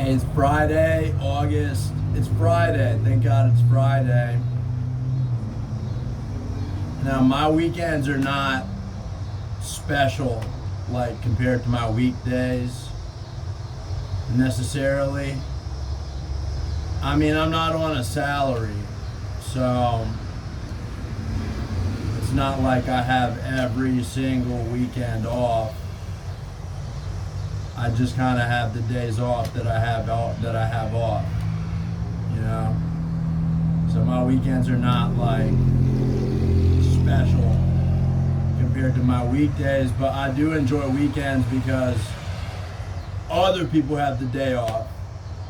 It's Friday, August. It's Friday. Thank God it's Friday. Now, my weekends are not special, like, compared to my weekdays, necessarily. I mean, I'm not on a salary, so it's not like I have every single weekend off. I just kind of have the days off that I have off, you know. So my weekends are not like special compared to my weekdays, but I do enjoy weekends because other people have the day off,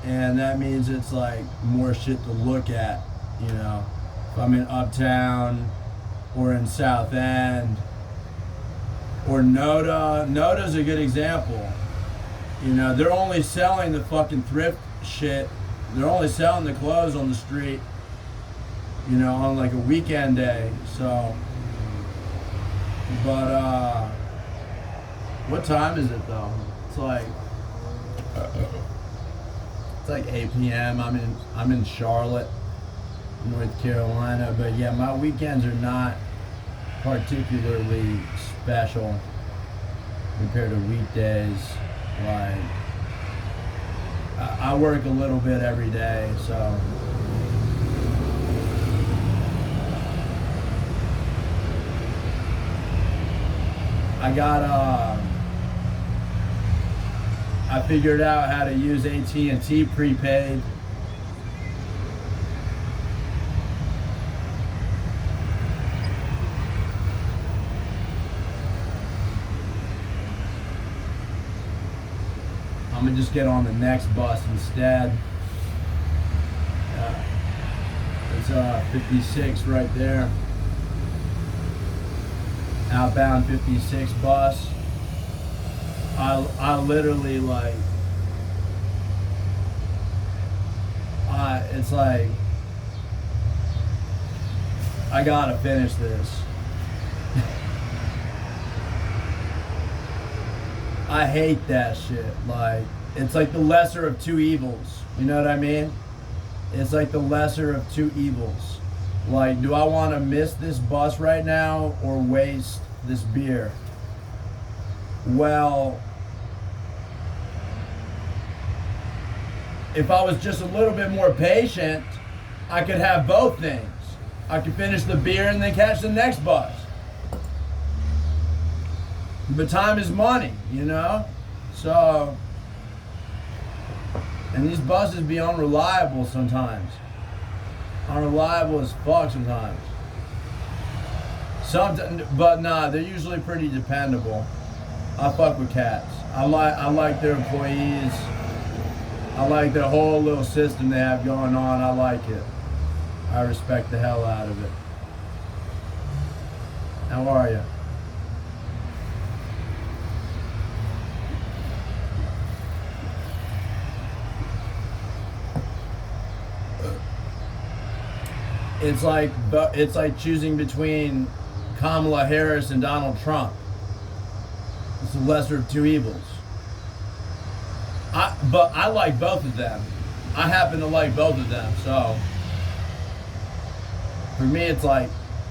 and that means it's like more shit to look at, you know. If I'm in Uptown or in South End or Noda's a good example. You know, they're only selling the fucking thrift shit. They're only selling the clothes on the street, you know, on like a weekend day. So, but, what time is it though? It's like 8 p.m. I'm in Charlotte, North Carolina. But yeah, my weekends are not particularly special compared to weekdays. Like, I work a little bit every day, so I figured out how to use AT&T prepaid. I'm gonna just get on the next bus instead. It's 56 right there. Outbound 56 bus. I literally like, it's like, I gotta finish this. I hate that shit. Like, it's like the lesser of two evils. You know what I mean? It's like the lesser of two evils. Like, do I want to miss this bus right now or waste this beer? Well, if I was just a little bit more patient, I could have both things. I could finish the beer and then catch the next bus. But time is money, you know? So, and these buses be unreliable sometimes. Unreliable as fuck sometimes. But nah, they're usually pretty dependable. I fuck with cats. I like their employees. I like the whole little system they have going on. I like it. I respect the hell out of it. How are you? It's like choosing between Kamala Harris and Donald Trump. It's the lesser of two evils. But I like both of them. I happen to like both of them, so for me it's like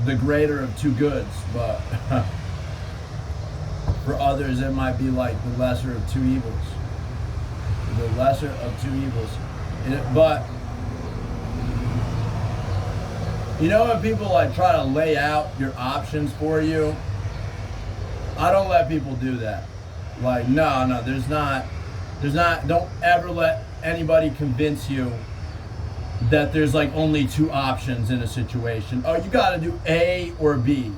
the greater of two goods, but for others it might be like the lesser of two evils. The lesser of two evils. But you know when people like try to lay out your options for you? I don't let people do that. Like, no, don't ever let anybody convince you that there's like only two options in a situation. Oh, you gotta do A or B.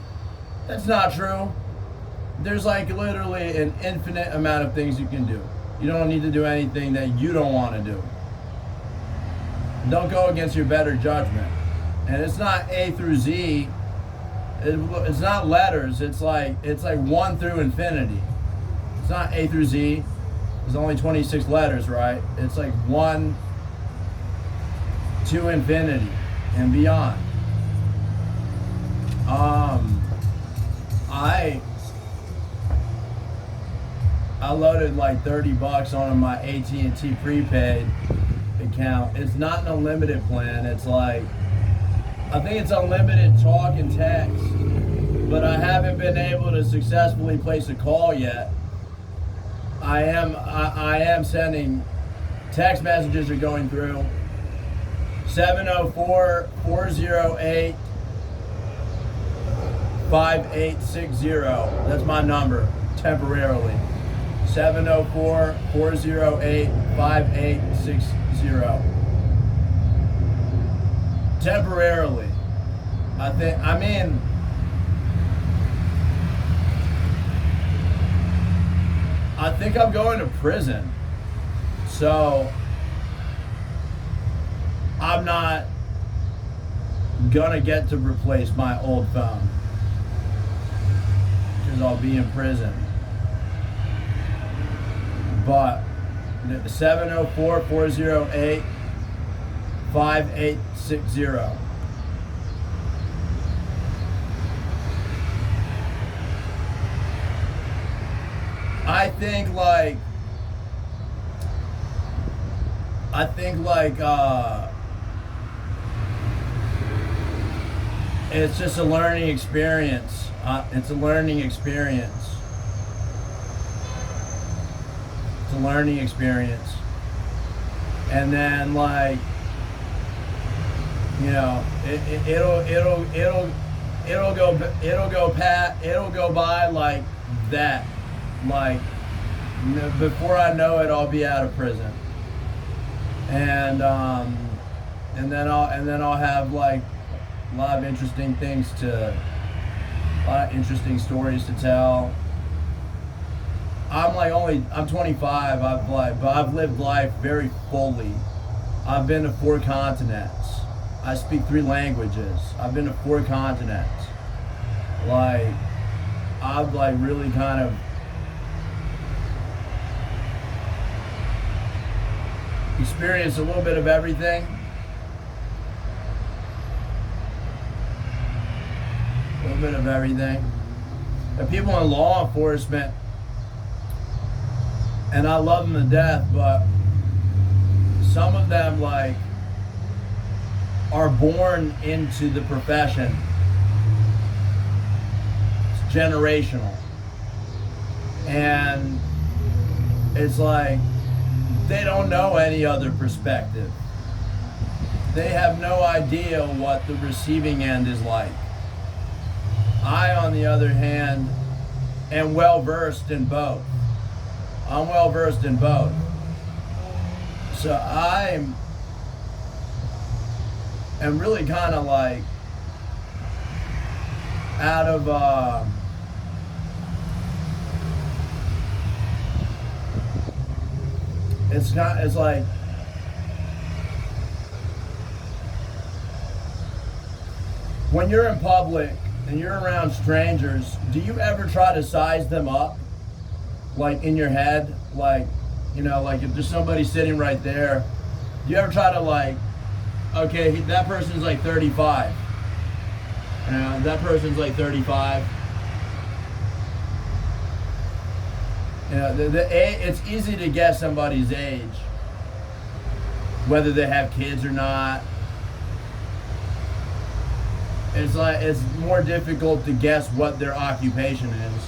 That's not true. There's like literally an infinite amount of things you can do. You don't need to do anything that you don't want to do. Don't go against your better judgment. And it's not A through Z. It's not letters. It's like 1 through infinity. It's not A through Z. There's only 26 letters, right? It's like 1 to infinity and beyond. I loaded like $30 on my AT&T prepaid account. It's not an unlimited plan. It's like, I think it's unlimited talk and text, but I haven't been able to successfully place a call yet. I am sending text messages are going through. 704-408-5860. That's my number temporarily. 704-408-5860. Temporarily. I think I'm going to prison. So I'm not gonna get to replace my old phone because I'll be in prison. But 704-408-5860. I think it's just a learning experience. It's a learning experience. It's a learning experience. And then it'll go by like that. Like before I know it, I'll be out of prison. And then I'll have like a lot of interesting stories to tell. I'm 25. But I've lived life very fully. I've been to 4 continents. I speak 3 languages. I've been to 4 continents. I've really kind of experienced a little bit of everything. A little bit of everything. The people in law enforcement, and I love them to death, but some of them are born into the profession. It's generational. And it's like they don't know any other perspective. They have no idea what the receiving end is like. I, on the other hand, am well versed in both. I'm well versed in both. So I'm really kind of like out of it's like when you're in public and you're around strangers, do you ever try to size them up? Like in your head? Like, you know, like if there's somebody sitting right there, do you ever try to like, okay, that person's like 35. And that person's like 35. You know, it's easy to guess somebody's age, whether they have kids or not. It's like it's more difficult to guess what their occupation is.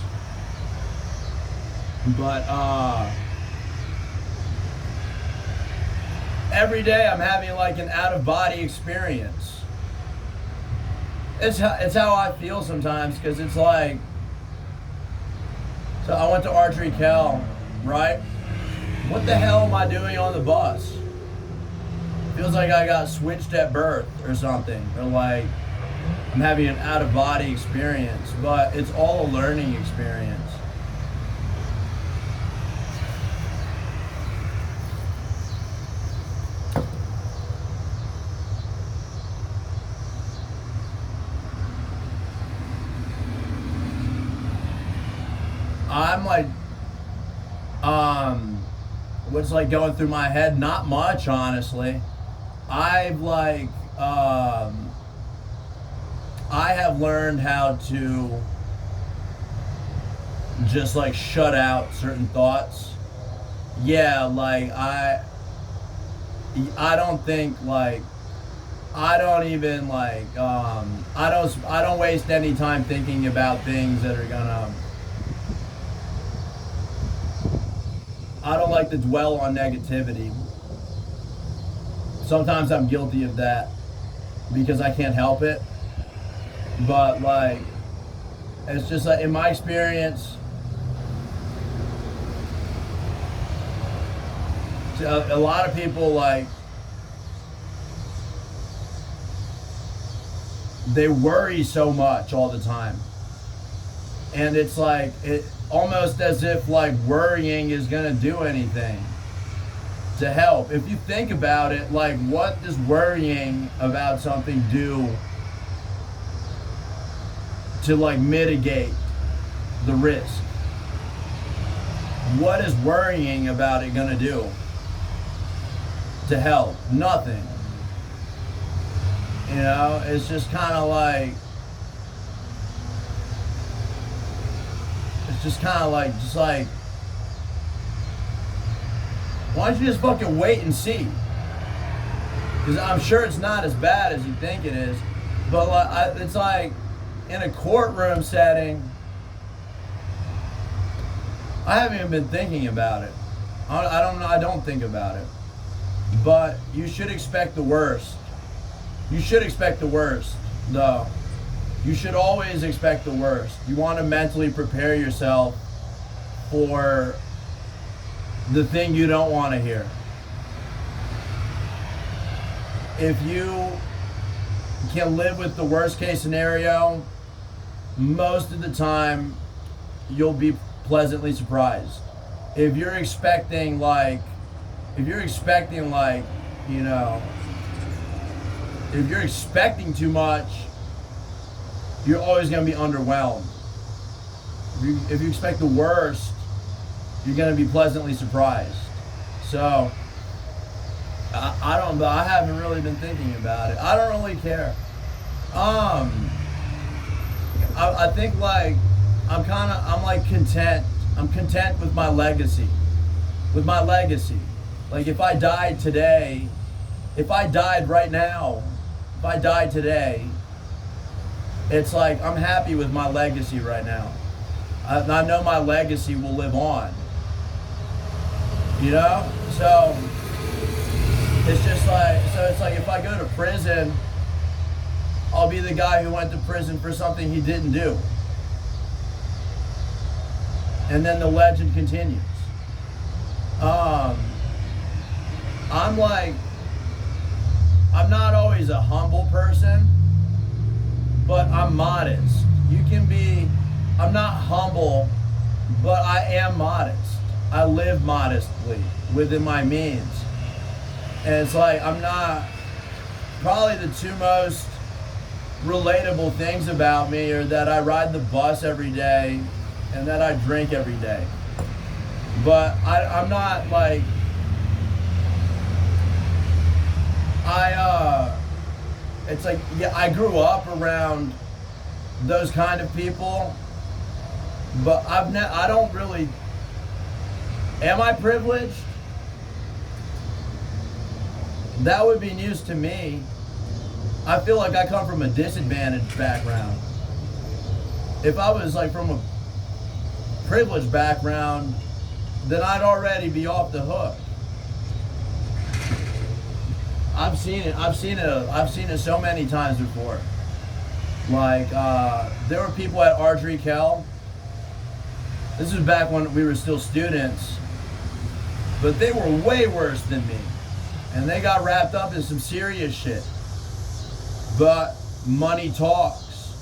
But every day I'm having like an out-of-body experience. It's how I feel sometimes, because it's like, so I went to Ardrey-Kell, right? What the hell am I doing on the bus? Feels like I got switched at birth or something, or like I'm having an out-of-body experience, but it's all a learning experience. I'm like, what's like going through my head? Not much, honestly. I've like, I have learned how to just like shut out certain thoughts. Yeah, like I don't think like, I don't even like, I don't waste any time thinking about things that are gonna, I don't like to dwell on negativity. Sometimes I'm guilty of that because I can't help it. But like, it's just like in my experience, a lot of people like, they worry so much all the time. And it's like, it almost as if like worrying is gonna do anything to help. If you think about it, like what does worrying about something do to like mitigate the risk? What is worrying about it gonna do to help? Nothing. You know, it's just kind of like, just like, why don't you just fucking wait and see? Because I'm sure it's not as bad as you think it is. But like, it's like, in a courtroom setting, I haven't even been thinking about it. I don't think about it. But you should expect the worst. You should expect the worst, though. You should always expect the worst. You want to mentally prepare yourself for the thing you don't want to hear. If you can live with the worst case scenario, most of the time you'll be pleasantly surprised. If you're expecting like, you know, if you're expecting too much, you're always going to be underwhelmed. If you expect the worst, you're going to be pleasantly surprised. So, I haven't really been thinking about it. I don't really care. I think like, I'm like content. I'm content with my legacy. Like if I died today, if I died right now, if I die today, it's like I'm happy with my legacy right now. I know my legacy will live on. You know? So it's just like, so it's like if I go to prison, I'll be the guy who went to prison for something he didn't do. And then the legend continues. I'm like, I'm not always a humble person, but I'm modest. You can be, I'm not humble, but I am modest. I live modestly within my means. And it's like, I'm not, probably the two most relatable things about me are that I ride the bus every day and that I drink every day. But I'm not like, it's like, yeah, I grew up around those kind of people, but I don't really, am I privileged? That would be news to me. I feel like I come from a disadvantaged background. If I was like from a privileged background, then I'd already be off the hook. I've seen it so many times before. Like, there were people at Ardrey-Kell. This was back when we were still students, but they were way worse than me. And they got wrapped up in some serious shit. But money talks.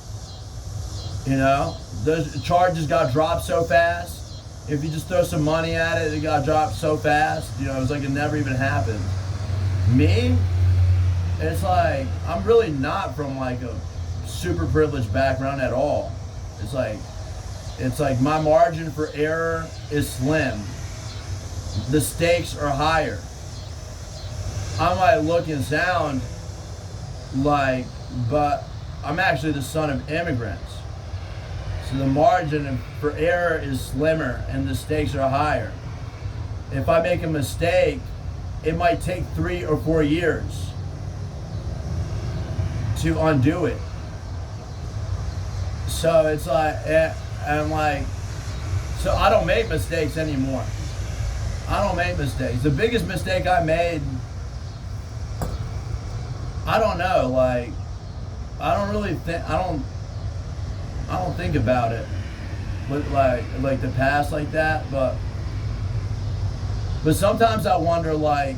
You know? Those charges got dropped so fast. If you just throw some money at it, it got dropped so fast. You know, it was like it never even happened. Me? It's like, I'm really not from like a super privileged background at all. It's like my margin for error is slim. The stakes are higher. I might look and sound like, but I'm actually the son of immigrants. So the margin for error is slimmer and the stakes are higher. If I make a mistake, it might take 3 or 4 years to undo it. So it's like, I'm like, so I don't make mistakes anymore. I don't make mistakes. The biggest mistake I made, I don't know, like, I don't really think, I don't think about it with like the past like that, but sometimes I wonder, like,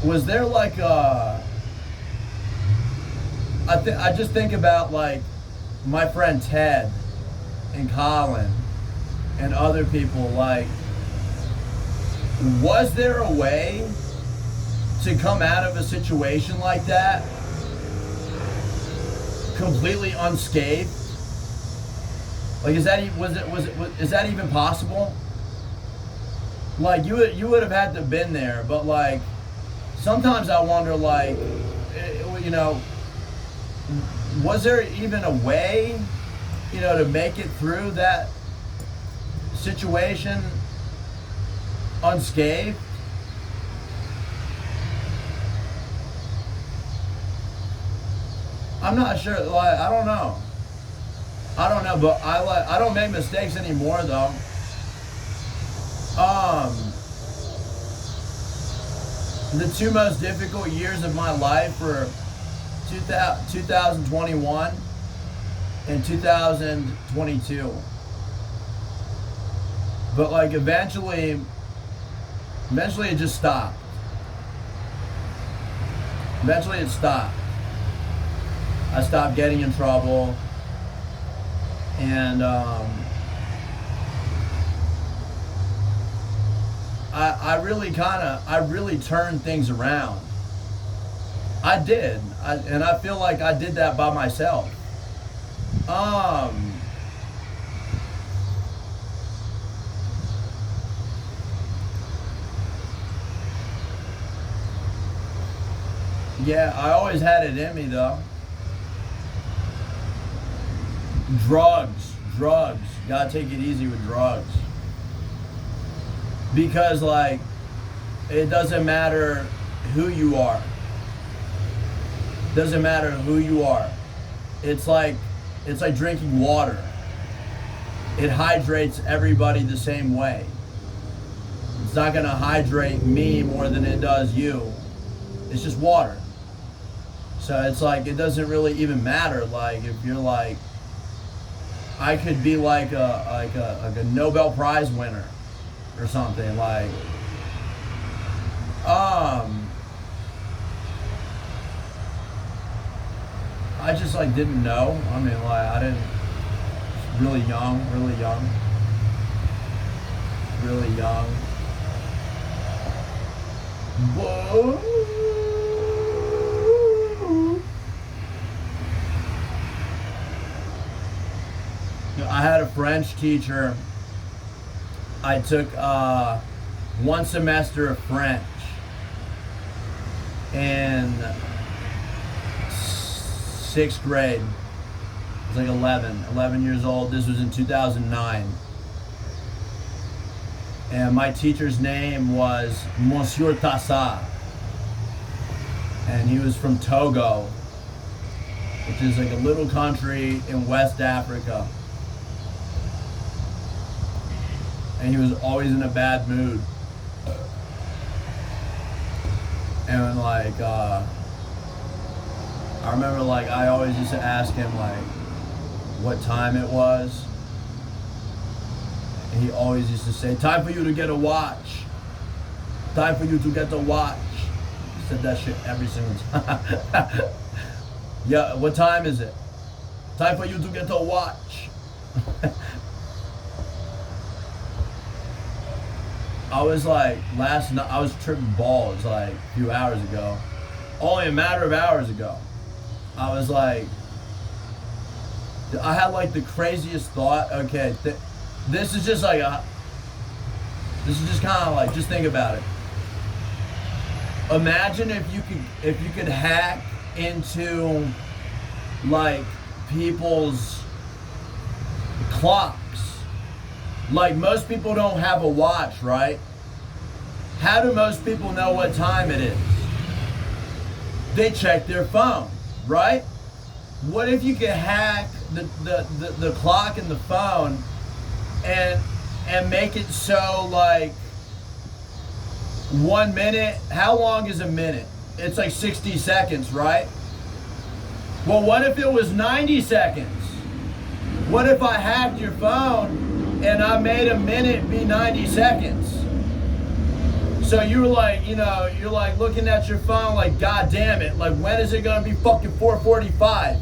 was there like I just think about like my friend Ted and Colin and other people, like, was there a way to come out of a situation like that completely unscathed? Like, is that even possible? Like, you would have had to have been there, but like, sometimes I wonder, like, you know, was there even a way, you know, to make it through that situation unscathed? I'm not sure. Like, I don't know, but I don't make mistakes anymore, though. The two most difficult years of my life were 2021 and 2022. But like eventually it just stopped. Eventually it stopped. I stopped getting in trouble, and I really turned things around. I did, and I feel like I did that by myself. Yeah, I always had it in me, though. Drugs. Gotta take it easy with drugs. Because, like, it doesn't matter who you are. Doesn't matter who you are. It's like drinking water. It hydrates everybody the same way. It's not gonna hydrate me more than it does you. It's just water. So it's like, it doesn't really even matter. Like, if you're like, I could be like a Nobel Prize winner or something. Like, I just like didn't know. I mean, like, I didn't. Really young. Whoa. I had a French teacher. I took one semester of French in 6th grade. I was like 11 years old. This was in 2009. And my teacher's name was Monsieur Tassa. And he was from Togo, which is like a little country in West Africa. And he was always in a bad mood. And like, I remember like I always used to ask him like what time it was. And he always used to say, "Time for you to get a watch. Time for you to get a watch." He said that shit every single time. Yeah, what time is it? Time for you to get a watch. I was like, last night, I was tripping balls like a few hours ago. Only a matter of hours ago. I was like, I had like the craziest thought. Okay, this is just like this is just kind of like, just think about it. Imagine if you could hack into like people's clocks. Like, most people don't have a watch, right? How do most people know what time it is? They check their phone, right? What if you could hack the clock and the phone and make it so like 1 minute? How long is a minute? It's like 60 seconds, right? Well, what if it was 90 seconds? What if I hacked your phone and I made a minute be 90 seconds? So you were like, you know, you're like looking at your phone like, God damn it, like when is it gonna be fucking 4:45?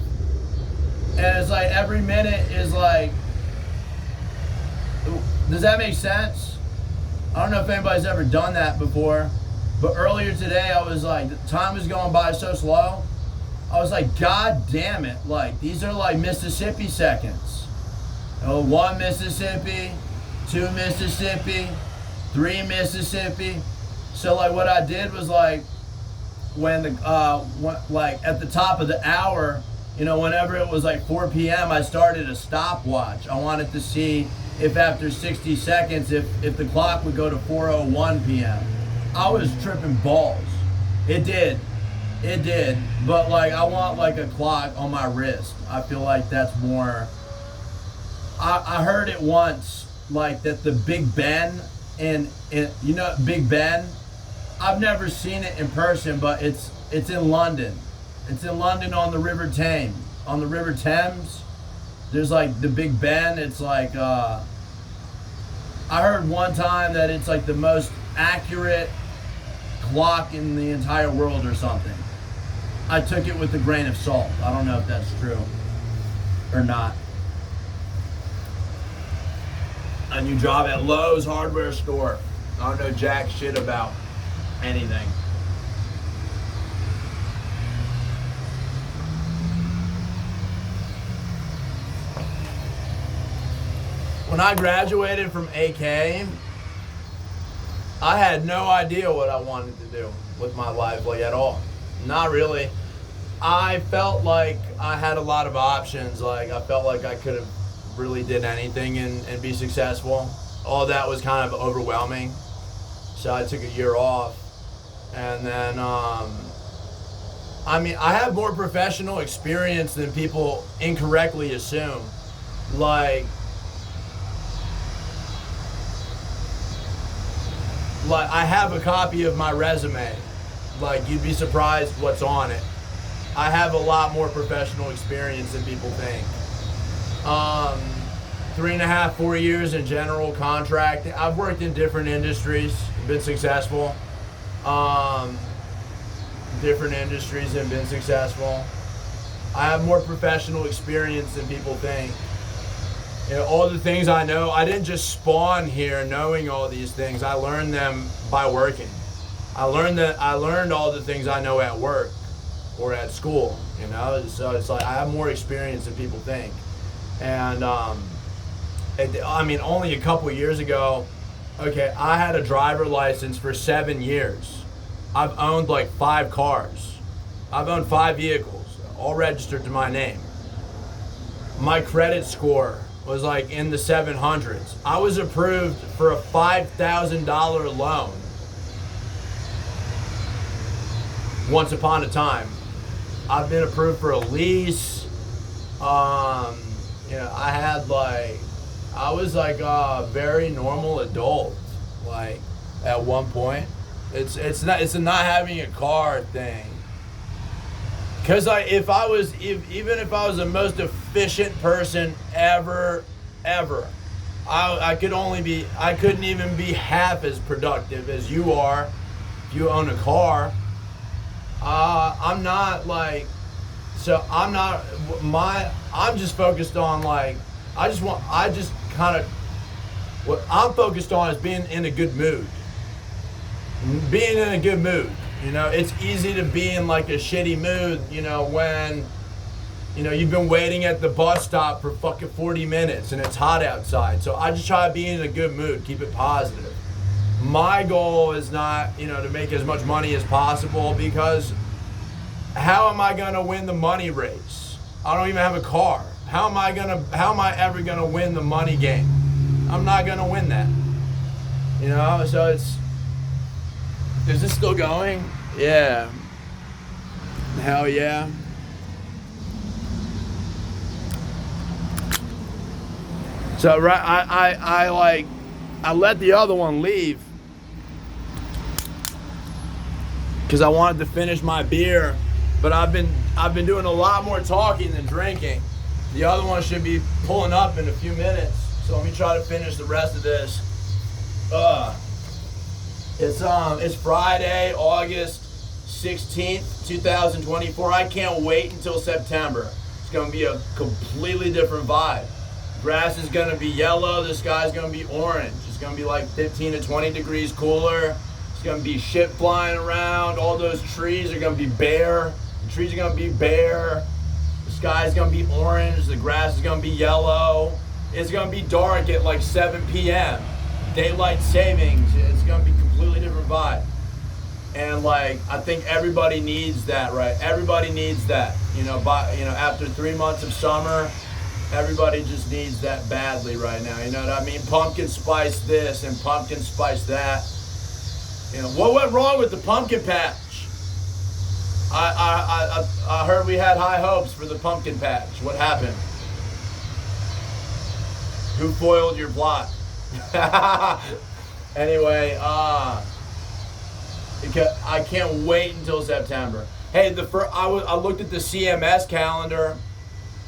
And it's like every minute is like, does that make sense? I don't know if anybody's ever done that before, but earlier today I was like, the time was going by so slow. I was like, God damn it, like these are like Mississippi seconds. 1 Mississippi, 2 Mississippi, 3 Mississippi. So like what I did was like, when like at the top of the hour, you know, whenever it was like 4 p.m., I started a stopwatch. I wanted to see if after 60 seconds, if the clock would go to 4:01 p.m. I was tripping balls. It did, but like I want like a clock on my wrist. I feel like that's more. I heard it once, like that the Big Ben in you know Big Ben. I've never seen it in person, but it's in London. It's in London on the River Thames. On the River Thames, there's like the Big Ben. It's like I heard one time that it's like the most accurate clock in the entire world or something. I took it with a grain of salt. I don't know if that's true or not. A new job at Lowe's hardware store. I don't know jack shit about anything. When I graduated from AK, I had no idea what I wanted to do with my life, like at all. Not really. I felt like I had a lot of options. Like I felt like I could have really did anything and be successful. All that was kind of overwhelming. So I took a year off, and then I mean, I have more professional experience than people incorrectly assume. Like I have a copy of my resume. Like, you'd be surprised what's on it. I have a lot more professional experience than people think. 3.5, 4 years in general contracting. I've worked in different industries, been successful. Different industries and been successful. I have more professional experience than people think. You know, all the things I know, I didn't just spawn here knowing all these things. I learned them by working. I learned all the things I know at work or at school, you know? So it's like I have more experience than people think. And I mean, only a couple years ago, okay, I had a driver license for 7 years. I've owned like 5 cars. I've owned 5 vehicles, all registered to my name. My credit score was like in the 700s. I was approved for a $5,000 loan once upon a time. I've been approved for a lease. You know, I was like a very normal adult, like at one point. It's a not having a car thing. Cause even if I was the most efficient person ever, I couldn't even be half as productive as you are if you own a car. I'm just focused on like, what I'm focused on is being in a good mood. Being in a good mood. You know, it's easy to be in like a shitty mood, you know, when, you know, you've been waiting at the bus stop for fucking 40 minutes and it's hot outside. So I just try to be in a good mood, keep it positive. My goal is not, you know, to make as much money as possible, because how am I going to win the money race? I don't even have a car. How am I ever going to win the money game? I'm not going to win that. You know, so is this still going? Yeah. Hell yeah. So right, I let the other one leave because I wanted to finish my beer, but I've been doing a lot more talking than drinking. The other one should be pulling up in a few minutes, so let me try to finish the rest of this. It's Friday, August 16th, 2024. I can't wait until September. It's gonna be a completely different vibe. Grass is gonna be yellow, the sky's gonna be orange. It's gonna be like 15 to 20 degrees cooler. It's gonna be shit flying around. All those trees are gonna be bare. The trees are gonna be bare. The sky's gonna be orange. The grass is gonna be yellow. It's gonna be dark at like 7 p.m. Daylight savings. It's gonna be completely different vibe. And like, I think everybody needs that, right? Everybody needs that. You know, after 3 months of summer, everybody just needs that badly right now. You know what I mean? Pumpkin spice this and pumpkin spice that. You know, what went wrong with the pumpkin patch? I heard we had high hopes for the pumpkin patch. What happened? Who foiled your plot? Anyway, I can't wait until September. Hey, I looked at the CMS calendar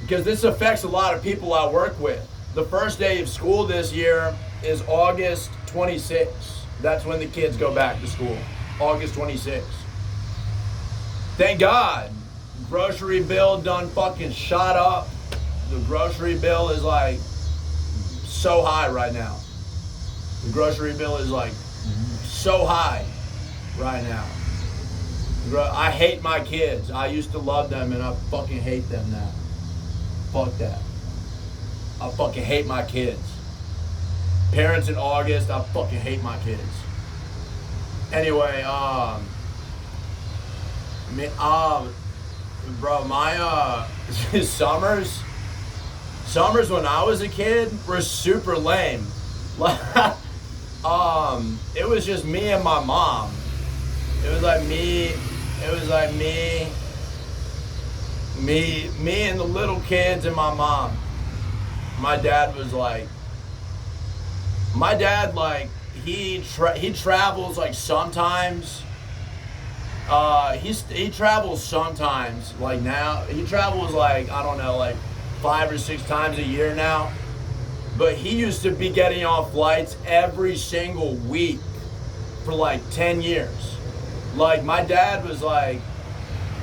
because this affects a lot of people I work with. The first day of school this year is August 26th. That's when the kids go back to school. August 26th. Thank God. Grocery bill done fucking shot up. The grocery bill is like so high right now. The grocery bill is like so high right now. I hate my kids. I used to love them and I fucking hate them now. Fuck that. I fucking hate my kids. Parents in August, I fucking hate my kids. Anyway, bro, my summers when I was a kid were super lame. It was just me and my mom. It was like me Me and the little kids and my mom. My dad was like, he travels like sometimes. He travels sometimes. Like now, he travels like, I don't know, like 5 or 6 times a year now. But he used to be getting on flights every single week for like 10 years. Like my dad was like,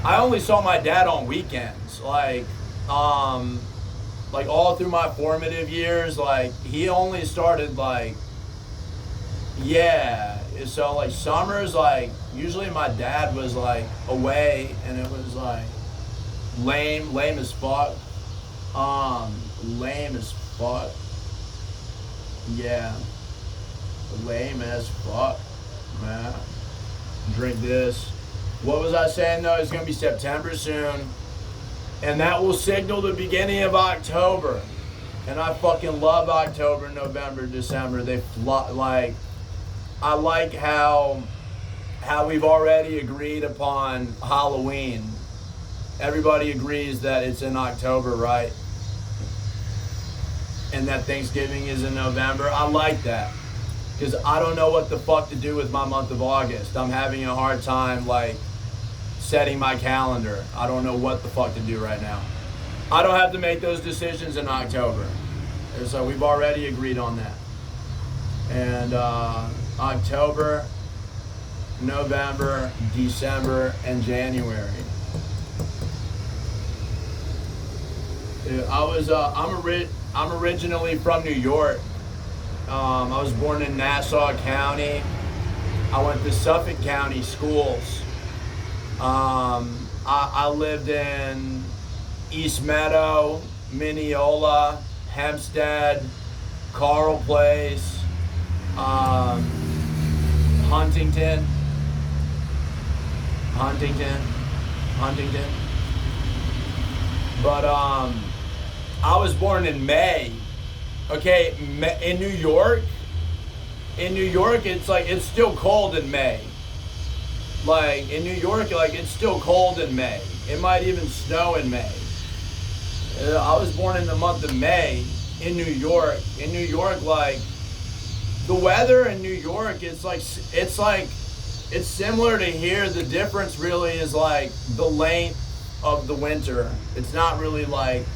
I only saw my dad on weekends. Like all through my formative years, like he only started like, yeah. So like summers, like usually my dad was like away, and it was like lame as fuck. Lame as fuck. Yeah. Lame as fuck, man. Drink this. What was I saying though? It's gonna be September soon. And that will signal the beginning of October. And I fucking love October, November, December. They fly, like, I like how we've already agreed upon Halloween. Everybody agrees that it's in October, right? And that Thanksgiving is in November. I like that. Because I don't know what the fuck to do with my month of August. I'm having a hard time, like, setting my calendar. I don't know what the fuck to do right now. I don't have to make those decisions in October. And so we've already agreed on that. And October, November, December, and January. I'm originally from New York. I was born in Nassau County. I went to Suffolk County schools. I lived in East Meadow, Mineola, Hempstead, Carl Place, Huntington. But I was born in May. Okay, in New York, it's still cold in May. Like in New York, like it's still cold in May. It might even snow in May. I was born in the month of May in New York. In New York, like the weather in New York, it's similar to here. The difference really is like the length of the winter. It's not really like